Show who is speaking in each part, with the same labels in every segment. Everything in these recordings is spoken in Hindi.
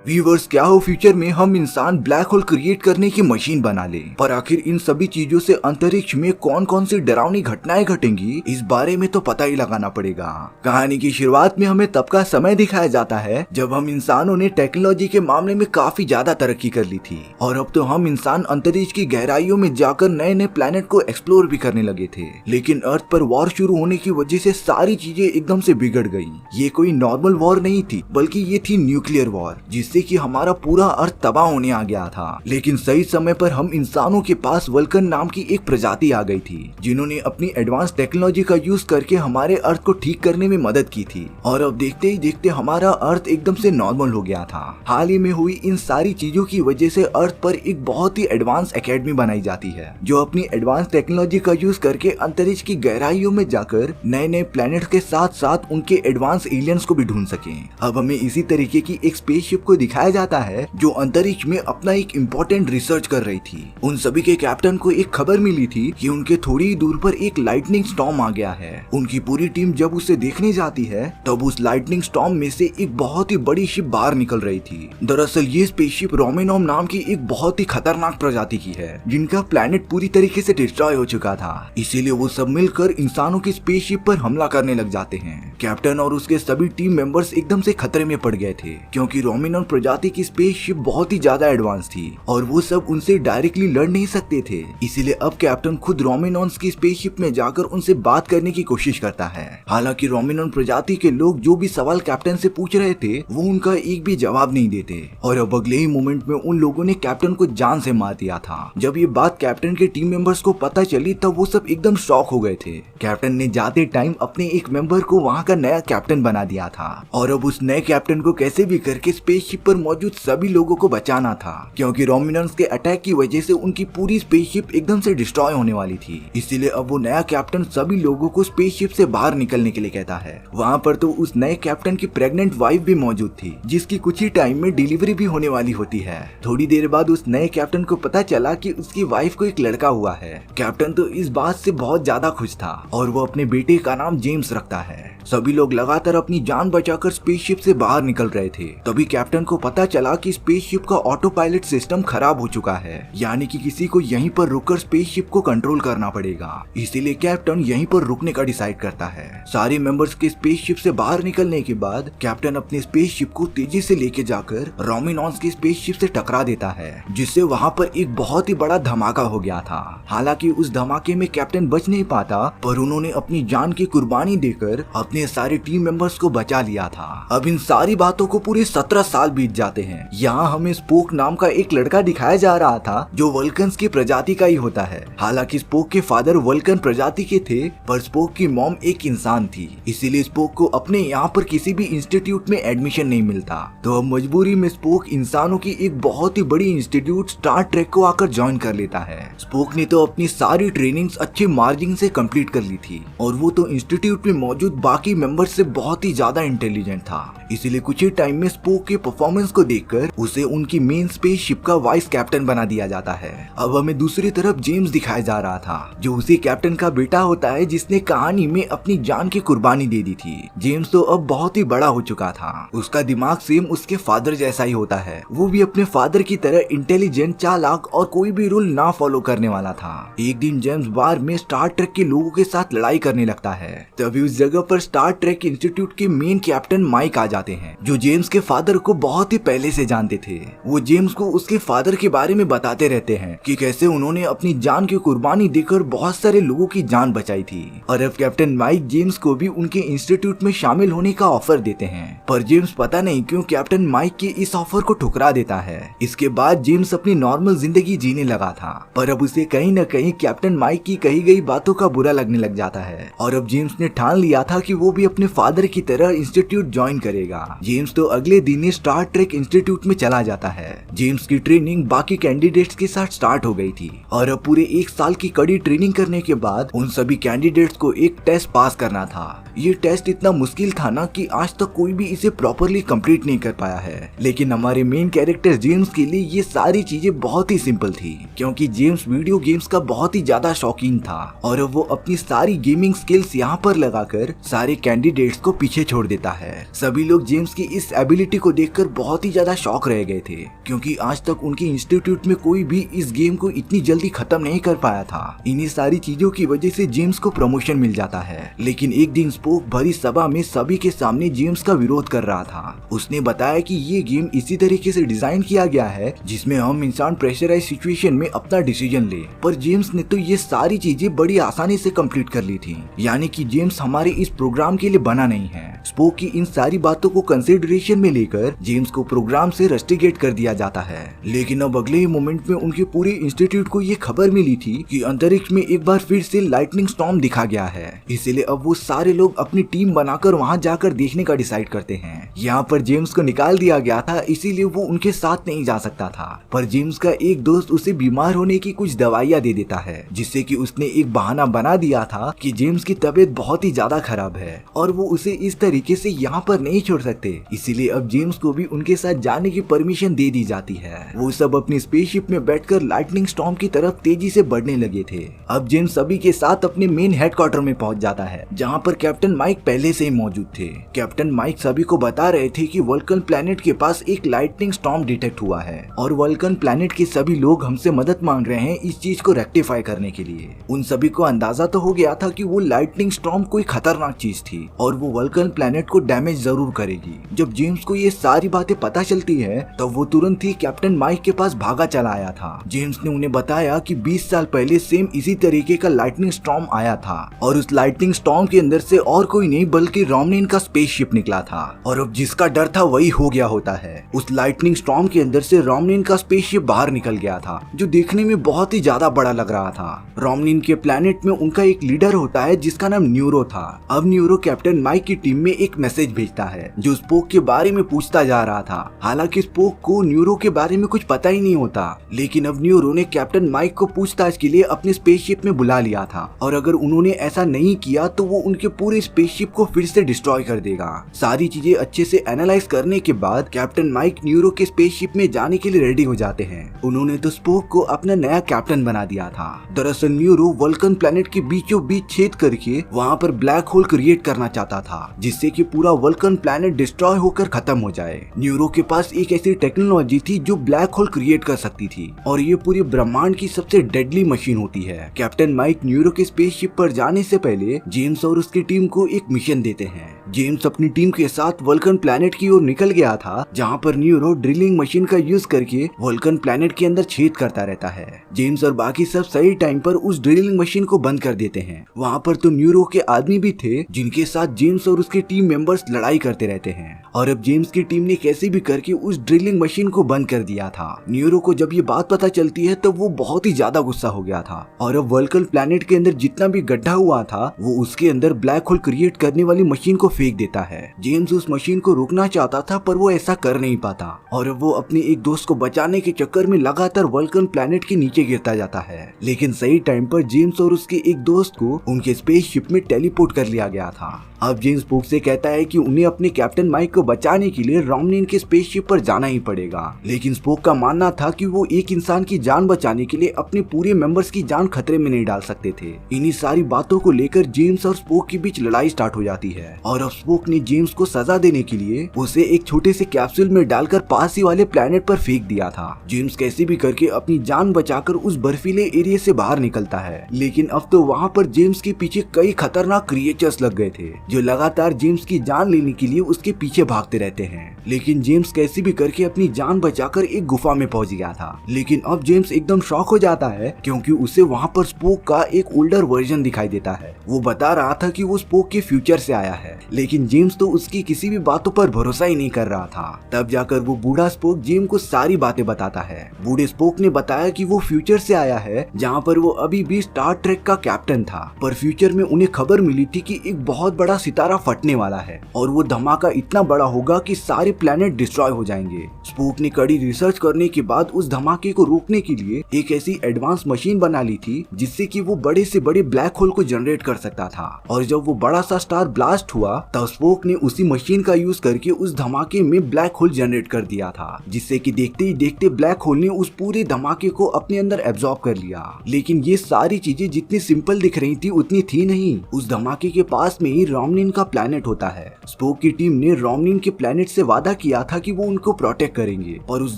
Speaker 1: व्यूअर्स, क्या हो फ्यूचर में हम इंसान ब्लैक होल क्रिएट करने की मशीन बना ले, पर आखिर इन सभी चीजों से अंतरिक्ष में कौन कौन सी डरावनी घटनाएं घटेंगी, इस बारे में तो पता ही लगाना पड़ेगा। कहानी की शुरुआत में हमें तब का समय दिखाया जाता है जब हम इंसानों ने टेक्नोलॉजी के मामले में काफी ज्यादा तरक्की कर ली थी और अब तो हम इंसान अंतरिक्ष की गहराइयों में जाकर नए नए प्लेनेट को एक्सप्लोर भी करने लगे थे। लेकिन अर्थ पर वॉर शुरू होने की वजह से सारी चीजें एकदम से बिगड़ गई। ये कोई नॉर्मल वॉर नहीं थी, बल्कि ये थी न्यूक्लियर वॉर, जिससे कि हमारा पूरा अर्थ तबाह होने आ गया था। लेकिन सही समय पर हम इंसानों के पास वल्कन नाम की एक प्रजाति आ गई थी, जिन्होंने अपनी एडवांस टेक्नोलॉजी का यूज करके हमारे अर्थ को ठीक करने में मदद की थी और अब देखते ही देखते हमारा अर्थ एकदम से नॉर्मल हो गया था। हाल ही में हुई इन सारी चीजों की वजह से अर्थ पर एक बहुत ही एडवांस एकेडमी बनाई जाती है, जो अपनी एडवांस टेक्नोलॉजी का यूज करके अंतरिक्ष की गहराइयों में जाकर नए नए प्लेनेट के साथ साथ उनके एडवांस एलियंस को भी ढूंढ सके। अब हमें इसी तरीके की एक स्पेसशिप को दिखाया जाता है जो अंतरिक्ष में अपना एक इम्पोर्टेंट रिसर्च कर रही थी। उन सभी के कैप्टन को एक खबर मिली थी कि उनके थोड़ी ही दूर पर एक लाइटनिंग स्टॉर्म आ गया है। उनकी पूरी टीम जब उसे देखने जाती है तब उस लाइटनिंग स्टॉर्म में से एक बहुत ही बड़ी शिप बाहर निकल रही थी। दरअसल ये स्पेसशिप रोमिनोम नाम की एक बहुत ही खतरनाक प्रजाति की है, जिनका प्लेनेट पूरी तरीके से डिस्ट्रॉय हो चुका था। इसीलिए वो सब मिलकर इंसानों की स्पेसशिप पर हमला करने लग जाते हैं। कैप्टन और उसके सभी टीम मेंबर्स एकदम से खतरे में पड़ गए थे, क्योंकि रोमिनोम प्रजाति की स्पेसशिप बहुत ही ज्यादा एडवांस थी और वो सब उनसे डायरेक्टली लड़ नहीं सकते थे। इसीलिए अब कैप्टन खुद रोमिनोन्स की स्पेसशिप में जाकर उनसे बात करने की कोशिश करता है। हालांकि रोमिनोन प्रजाति के लोग जो भी सवाल कैप्टन से पूछ रहे थे वो उनका एक भी जवाब नहीं देते और अब अगले ही मोमेंट में उन लोगों ने कैप्टन को जान से मार दिया था। जब ये बात कैप्टन के टीम मेंबर्स को पता चली तब वो सब एकदम शॉक हो गए थे। कैप्टन ने जाते टाइम अपने एक मेंबर को वहाँ का नया कैप्टन बना दिया था और अब उस नए कैप्टन को कैसे भी करके स्पेसशिप पर मौजूद सभी लोगों को बचाना था, क्योंकि रोमिनोन्स के अटैक की वजह से उनकी पूरी स्पेसशिप एकदम से डिस्ट्रॉय होने वाली थी। इसीलिए अब वो नया कैप्टन सभी लोगों को स्पेसशिप से बाहर निकलने के लिए कहता है। वहाँ पर तो उस नए कैप्टन की प्रेग्नेंट वाइफ भी मौजूद थी, जिसकी कुछ ही टाइम में डिलीवरी भी होने वाली होती है। थोड़ी देर बाद उस नए कैप्टन को पता चला कि उसकी वाइफ को एक लड़का हुआ है। कैप्टन तो इस बात से बहुत ज्यादा खुश था और वो अपने बेटे का नाम जेम्स रखता है। सभी लोग लगातार अपनी जान बचाकर स्पेसशिप से बाहर निकल रहे थे। तभी कैप्टन को पता चला कि स्पेसशिप का ऑटो पायलट सिस्टम खराब हो चुका है, यानी कि किसी को यहीं पर रुककर स्पेसशिप को कंट्रोल करना पड़ेगा। इसीलिए कैप्टन यहीं पर रुकने का डिसाइड करता है। सारे मेंबर्स के स्पेसशिप से बाहर निकलने के बाद कैप्टन अपने स्पेसशिप को तेजी से लेके जाकर रोमिनोन्स की स्पेसशिप से टकरा देता है, जिससे वहाँ पर एक बहुत ही बड़ा धमाका हो गया था। हालांकि उस धमाके में कैप्टन बच नहीं पाता, पर उन्होंने अपनी जान की कुर्बानी देकर अपने सारे टीम मेंबर्स को बचा लिया था। अब इन सारी बातों को पूरे 17 साल बीत जाते हैं। यहाँ हमें स्पोक नाम का एक लड़का दिखाया जा रहा था जो वल्कन्स की प्रजाति का ही होता है। हालांकि स्पोक के फादर वल्कन प्रजाति के थे, पर स्पोक की मॉम एक इंसान थी। इसीलिए स्पोक को अपने यहाँ पर किसी भी इंस्टीट्यूट में एडमिशन नहीं मिलता, तो अब मजबूरी में स्पोक इंसानों की एक बहुत ही बड़ी इंस्टीट्यूट स्टार ट्रेक को आकर ज्वाइन कर लेता है। स्पोक ने तो अपनी सारी ट्रेनिंग्स अच्छे मार्जिन से कंप्लीट कर ली थी और वो तो इंस्टीट्यूट में मौजूद बाकी मेंबर्स से बहुत ही ज्यादा इंटेलिजेंट था। इसीलिए कुछ ही टाइम में स्पोक के परफॉर्मेंस को देखकर उसे उनकी मेन स्पेसशिप का वाइस कैप्टन बना दिया जाता है। अब हमें दूसरी तरफ जेम्स दिखाया जा रहा था, जो उसी कैप्टन का बेटा होता है जिसने कहानी में अपनी जान की कुर्बानी दे दी थी। जेम्स तो अब बहुत ही बड़ा हो चुका था। उसका दिमाग सेम उसके फादर जैसा ही होता है। वो भी अपने फादर की तरह इंटेलिजेंट, चालाक और कोई भी रूल ना फॉलो करने वाला था। एक दिन जेम्स बार में स्टार ट्रेक के लोगों के साथ लड़ाई करने लगता है। तभी उस जगह पर स्टार ट्रेक इंस्टीट्यूट के मेन कैप्टन माइक आ जाते हैं, जो जेम्स के फादर को बहुत ही पहले से जानते थे। वो जेम्स को उसके फादर के बारे में बताते रहते हैं कि कैसे उन्होंने अपनी जान की कुर्बानी देकर बहुत सारे लोगों की जान बचाई थी। और अब कैप्टन माइक जेम्स को भी उनके इंस्टीट्यूट में शामिल होने का ऑफर देते हैं, पर जेम्स पता नहीं क्यों कैप्टन माइक के इस ऑफर को ठुकरा देता है। इसके बाद जेम्स अपनी नॉर्मल जिंदगी जीने लगा था, पर अब उसे कहीं न कहीं कैप्टन माइक की कही गई बातों का बुरा लगने लग जाता है और अब जेम्स ने ठान लिया था कि वो भी अपने फादर की तरह इंस्टीट्यूट ज्वाइन करेगा। जेम्स तो अगले दिन ही स्टार ट्रेक इंस्टीट्यूट में चला जाता है। जेम्स की ट्रेनिंग बाकी कैंडिडेट्स के साथ स्टार्ट हो गई थी और अब पूरे 1 साल की कड़ी ट्रेनिंग करने के बाद उन सभी कैंडिडेट्स को एक टेस्ट पास करना था। ये टेस्ट इतना मुश्किल था ना कि आज तक कोई भी इसे प्रॉपरली कंप्लीट नहीं कर पाया है। लेकिन हमारे मेन कैरेक्टर जेम्स के लिए ये सारी चीजें बहुत ही सिंपल थी, क्योंकि जेम्स वीडियो गेम्स का बहुत ही ज्यादा शौकीन था और वो अपनी सारी गेमिंग स्किल्स यहाँ पर लगाकर सारे कैंडिडेट्स को पीछे छोड़ देता है। सभी लोग जेम्स की इस एबिलिटी को देखकर बहुत ही ज्यादा शॉक रह गए थे, क्योंकि आज तक उनके इंस्टीट्यूट में कोई भी इस गेम को इतनी जल्दी खत्म नहीं कर पाया था। इन्हीं सारी चीजों की वजह से जेम्स को प्रमोशन मिल जाता है। लेकिन एक दिन स्पोक भरी सभा में सभी के सामने जेम्स का विरोध कर रहा था। उसने बताया कि ये गेम इसी तरीके से डिजाइन किया गया है जिसमें हम इंसान प्रेशराइज सिचुएशन में अपना डिसीजन ले, पर जेम्स ने तो ये सारी चीजें बड़ी आसानी से कंप्लीट कर ली थी, यानी कि जेम्स हमारे इस प्रोग्राम के लिए बना नहीं है। स्पोक की इन सारी बातों को कंसिडरेशन में लेकर जेम्स को प्रोग्राम से रस्टिकेट कर दिया जाता है। लेकिन अब अगले ही मोमेंट में उनके पूरे इंस्टीट्यूट को ये खबर मिली थी कि अंतरिक्ष में एक बार फिर से लाइटनिंग स्टॉर्म दिखा गया है, इसीलिए अब वो सारे लोग अपनी टीम बनाकर वहां जाकर देखने का डिसाइड करते हैं। यहाँ पर जेम्स को निकाल दिया गया था, इसीलिए वो उनके साथ नहीं जा सकता था, पर जेम्स का एक दोस्त उसे बीमार होने की कुछ दवाइयाँ दे देता है, जिससे कि उसने एक बहाना बना दिया था कि जेम्स की तबीयत बहुत ही ज्यादा खराब है और वो उसे इस तरीके से यहाँ पर नहीं छोड़ सकते। इसीलिए अब जेम्स को भी उनके साथ जाने की परमिशन दे दी जाती है। वो सब अपनी स्पेसशिप में बैठकर लाइटनिंग स्टॉर्म की तरफ तेजी से बढ़ने लगे थे। अब जेम्स सभी के साथ अपने मेन हेडक्वार्टर में पहुंच जाता है, जहाँ पर कैप्टन माइक पहले से ही मौजूद थे। कैप्टन माइक सभी को बता रहे थे कि वल्कन प्लैनेट के पास एक लाइटनिंग स्टॉर्म डिटेक्ट हुआ है और वल्कन प्लैनेट के सभी लोग हमसे मदद मांग रहे हैं इस चीज को रेक्टिफाई करने के लिए। उन सभी को अंदाजा तो हो गया था कि वो लाइटनिंग स्टॉर्म कोई खतरनाक चीज थी और वो वल्कन प्लैनेट को डैमेज जरूर करेगी। जब जेम्स को ये सारी बातें पता चलती है तो वो तुरंत ही कैप्टन माइक के पास भागा चला आया था। जेम्स ने उन्हें बताया कि 20 साल पहले सेम इसी तरीके का लाइटनिंग स्टॉर्म आया था और उस लाइटनिंग स्टॉर्म के अंदर से और कोई नहीं बल्कि रोमनिन का स्पेसशिप निकला था और अब जिसका डर था वही हो गया होता है। उस लाइटनिंग स्टॉर्म के अंदर से रोमनिन का स्पेसशिप बाहर निकल गया था, जो देखने में बहुत ही ज्यादा बड़ा लग रहा था। रोमनिन के प्लैनेट में उनका एक लीडर होता है जिसका नाम न्यूरो था। अब न्यूरो कैप्टन माइक की टीम में एक मैसेज भेजता है जो स्पोक के बारे में पूछता जा रहा था। हालांकि स्पोक को न्यूरो के बारे में कुछ पता ही नहीं होता, लेकिन अब न्यूरो ने कैप्टन माइक को पूछताछ के लिए अपने स्पेसशिप में बुला लिया था और अगर उन्होंने ऐसा नहीं किया तो वो उनके पूरे स्पेसशिप को फिर से डिस्ट्रॉय कर देगा। सारी चीजें अच्छे से एनालाइज करने के बाद कैप्टन माइक न्यूरो के स्पेसशिप में जाने के लिए रेडी हो जाते हैं। उन्होंने तो स्पोक को अपना नया कैप्टन बना दिया था। दरअसल न्यूरो वल्कन प्लैनेट के बीचों बीच छेद करके वहाँ पर ब्लैक होल क्रिएट करना चाहता था, जिससे कि पूरा वल्कन प्लैनेट डिस्ट्रॉय होकर खत्म हो जाए। न्यूरो के पास एक ऐसी टेक्नोलॉजी थी जो ब्लैक होल क्रिएट कर सकती थी और ये पूरे ब्रह्मांड की सबसे डेडली मशीन होती है। कैप्टन माइक न्यूरो के स्पेसशिप पर जाने से पहले जेम्स और उसकी टीम को एक मिशन देते हैं। जेम्स अपनी टीम के साथ वल्कन प्लैनेट की ओर निकल गया था, जहाँ पर न्यूरो ड्रिलिंग मशीन का यूज करके वल्कन प्लैनेट के अंदर छेद करता रहता है। जेम्स और बाकी सब सही टाइम पर उस ड्रिलिंग मशीन को बंद कर देते हैं। वहाँ पर तो न्यूरो के आदमी भी थे जिनके साथ जेम्स और उसके टीम मेंबर्स लड़ाई करते रहते हैं और अब जेम्स की टीम ने कैसे भी करके उस ड्रिलिंग मशीन को बंद कर दिया था। न्यूरो को जब ये बात पता चलती है तो वो बहुत ही ज्यादा गुस्सा हो गया था और अब वल्कन प्लैनेट के अंदर जितना भी गड्ढा हुआ था वो उसके अंदर ब्लैक होल क्रिएट करने वाली मशीन को फेंक देता है। जेम्स उस मशीन को रोकना चाहता था पर वो ऐसा कर नहीं पाता और वो अपने एक दोस्त को बचाने के चक्कर में लगातार वल्कन प्लैनेट के नीचे गिरता जाता है। लेकिन सही टाइम पर जेम्स और उसके एक दोस्त को उनके स्पेसशिप में टेलीपोर्ट कर लिया गया था। अब जेम्स स्पोक से कहता है कि उन्हें अपने कैप्टन माइक को बचाने के लिए रोमनिन के स्पेसशिप पर जाना ही पड़ेगा, लेकिन स्पोक का मानना था कि वो एक इंसान की जान बचाने के लिए अपने पूरे मेंबर्स की जान खतरे में नहीं डाल सकते थे। इन्हीं सारी बातों को लेकर जेम्स और स्पोक के बीच लड़ाई स्टार्ट हो जाती है और अब स्पोक ने जेम्स को सजा देने के लिए उसे एक छोटे से कैप्सूल में डालकर पास ही वाले प्लैनेट पर फेंक दिया था। जेम्स कैसे भी करके अपनी जान बचाकर उस बर्फीले एरिया से बाहर निकलता है, लेकिन अब तो वहाँ पर जेम्स के पीछे कई खतरनाक क्रिएचर्स लग गए थे जो लगातार जेम्स की जान लेने के लिए उसके पीछे भागते रहते हैं। लेकिन जेम्स कैसे भी करके अपनी जान बचाकर एक गुफा में पहुंच गया था। लेकिन अब जेम्स एकदम शॉक हो जाता है क्योंकि उसे वहाँ पर स्पोक का एक ओल्डर वर्जन दिखाई देता है। वो बता रहा था कि वो स्पोक के फ्यूचर से आया है, लेकिन जेम्स तो उसकी किसी भी बातों पर भरोसा ही नहीं कर रहा था। तब जाकर वो बूढ़ा स्पोक जेम को सारी बातें बताता है। बूढ़े स्पोक ने बताया कि वो फ्यूचर से आया है, जहाँ पर वो अभी भी स्टार ट्रेक का कैप्टन था, पर फ्यूचर में उन्हें खबर मिली थी कि एक बहुत बड़ा सितारा फटने वाला है और वो धमाका इतना बड़ा होगा कि सारे प्लेनेट डिस्ट्रॉय हो जाएंगे। स्पोक ने कड़ी रिसर्च करने के बाद उस धमाके को रोकने के लिए एक ऐसी एडवांस मशीन बना ली थी जिससे कि वो बड़े से बड़े ब्लैक होल को जनरेट कर सकता था। और जब वो बड़ा सा स्टार ब्लास्ट हुआ तब स्पोक ने उसी मशीन का यूज करके उस धमाके में ब्लैक होल जनरेट कर दिया था, जिससे कि देखते ही देखते ब्लैक होल ने उस पूरे धमाके को अपने अंदर एब्जॉर्ब कर लिया। लेकिन ये सारी चीजें जितनी सिंपल दिख रही थी उतनी थी नहीं। उस धमाके के पास में ही रोमनिन का प्लेनेट होता है। स्पोक की टीम ने रोमनिन के प्लेनेट से वादा किया था कि वो उनको प्रोटेक्ट करेंगे, और उस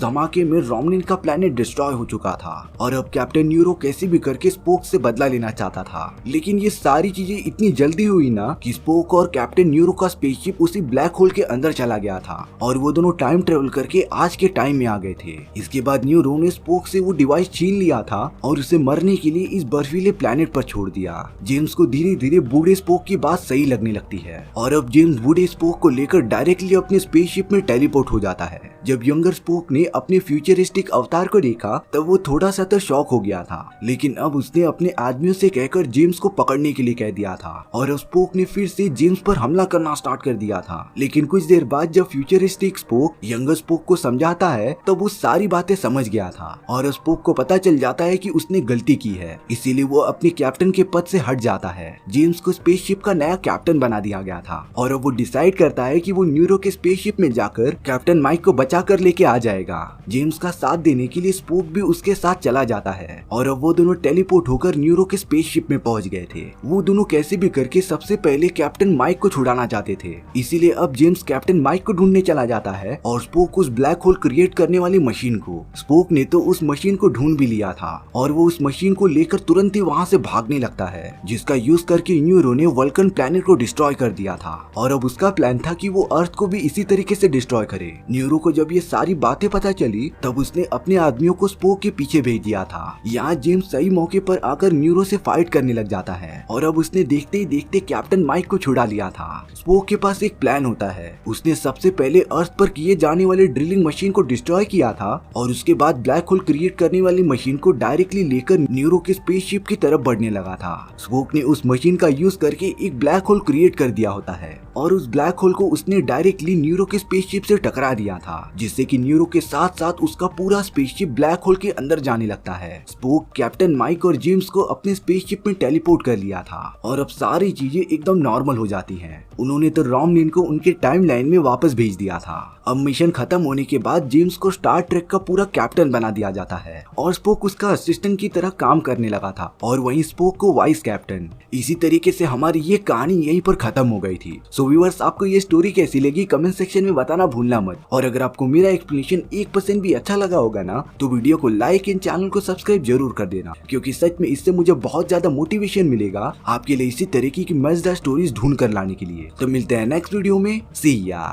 Speaker 1: धमाके में रोमनिन का प्लेनेट डिस्ट्रॉय हो चुका था और अब कैप्टन न्यूरो कैसे भी करके स्पोक से बदला लेना चाहता था। लेकिन ये सारी चीजें इतनी जल्दी हुई ना कि स्पोक और कैप्टन न्यूरो का स्पेसशिप उसी ब्लैक होल के अंदर चला गया था और वो दोनों टाइम ट्रेवल करके आज के टाइम में आ गए थे। इसके बाद न्यूरो ने स्पोक से वो डिवाइस छीन लिया था और उसे मरने के लिए इस बर्फीले प्लेनेट पर छोड़ दिया। जेम्स को धीरे धीरे बूढ़े स्पोक की बात सही लगने लगती है और अब जेम्स बूढ़े स्पोक को लेकर डायरेक्टली अपने स्पेसशिप में टेलीपोर्ट हो जाता है। जब यंगर स्पोक ने अपने फ्यूचरिस्टिक अवतार को देखा तब वो थोड़ा सा तो शॉक हो गया था, लेकिन अब उसने अपने आदमियों से कहकर जेम्स को पकड़ने के लिए कह दिया था और स्पोक ने फिर से जेम्स पर हमला करना स्टार्ट कर दिया था। लेकिन कुछ देर बाद जब फ्यूचरिस्टिक स्पोक यंगर स्पोक को समझाता है तब वो सारी बातें समझ गया था और स्पोक को पता चल जाता है कि उसने गलती की है, इसीलिए वो अपने कैप्टन के पद से हट जाता है। जेम्स को स्पेसशिप का नया कैप्टन बना दिया गया था और अब वो डिसाइड करता है कि वो न्यूरो के स्पेसशिप में जाकर कैप्टन माइक को बचा कर लेके आ जाएगा। जेम्स का साथ देने के लिए स्पोक भी उसके साथ चला जाता है और अब वो दोनों टेलीपोर्ट होकर न्यूरो के स्पेसशिप में पहुंच गए थे। वो दोनों कैसे भी करके सबसे पहले कैप्टन माइक को छुड़ाना चाहते थे, इसीलिए अब जेम्स कैप्टन माइक को ढूंढने चला जाता है और स्पोक उस ब्लैक होल क्रिएट करने वाली मशीन को। स्पोक ने तो उस मशीन को ढूंढ भी लिया था और वो उस मशीन को लेकर तुरंत ही वहाँ से भागने लगता है, जिसका यूज करके न्यूरो ने वल्कन प्लेनेट को डिस्ट्रॉय कर दिया था और अब उसका प्लान था कि वो अर्थ को भी इसी तरीके से डिस्ट्रॉय करे। न्यूरो को जब ये सारी बातें पता चली तब उसने अपने आदमियों को स्पोक के पीछे भेज दिया था। यहाँ जेम्स सही मौके पर आकर न्यूरो से फाइट करने लग जाता है और अब उसने देखते ही देखते कैप्टन माइक को छुड़ा लिया था। स्पोक के पास एक प्लान होता है। उसने सबसे पहले अर्थ पर किए जाने वाले ड्रिलिंग मशीन को डिस्ट्रॉय किया था और उसके बाद ब्लैक होल क्रिएट करने वाली मशीन को डायरेक्टली लेकर न्यूरो के स्पेसशिप की तरफ बढ़ने लगा था। स्पोक ने उस मशीन का यूज करके एक ब्लैक होल क्रिएट कर दिया होता है और उस ब्लैक होल को उसने डायरेक्टली न्यूरो के स्पेसशिप से टकरा दिया था, जिससे कि न्यूरो के साथ साथ उसका पूरा स्पेसशिप ब्लैक होल के अंदर जाने लगता है। स्पोक कैप्टन माइक और जेम्स को अपने स्पेसशिप में टेलीपोर्ट कर लिया था और अब सारी चीजें एकदम नॉर्मल हो जाती हैं। उन्होंने तो रोमनिन को उनके टाइमलाइन में वापस भेज दिया था। अब मिशन खत्म होने के बाद जेम्स को स्टार ट्रेक का पूरा कैप्टन बना दिया जाता है और स्पोक उसका असिस्टेंट की तरह काम करने लगा था और वहीं स्पोक को वाइस कैप्टन। इसी तरीके से हमारी ये कहानी यहीं पर खत्म हो गई थी। सो व्यूअर्स, आपको ये स्टोरी कैसी लगी कमेंट सेक्शन में बताना भूलना मत, और अगर आपको मेरा एक्सप्लेनेशन 1% भी अच्छा लगा होगा ना तो वीडियो को लाइक एंड चैनल को सब्सक्राइब जरूर कर देना, क्योंकि सच में इससे मुझे बहुत ज्यादा मोटिवेशन मिलेगा आपके लिए इसी तरीके की मजेदार स्टोरीज ढूंढ कर लाने के लिए। तो मिलते हैं नेक्स्ट वीडियो में। सी या।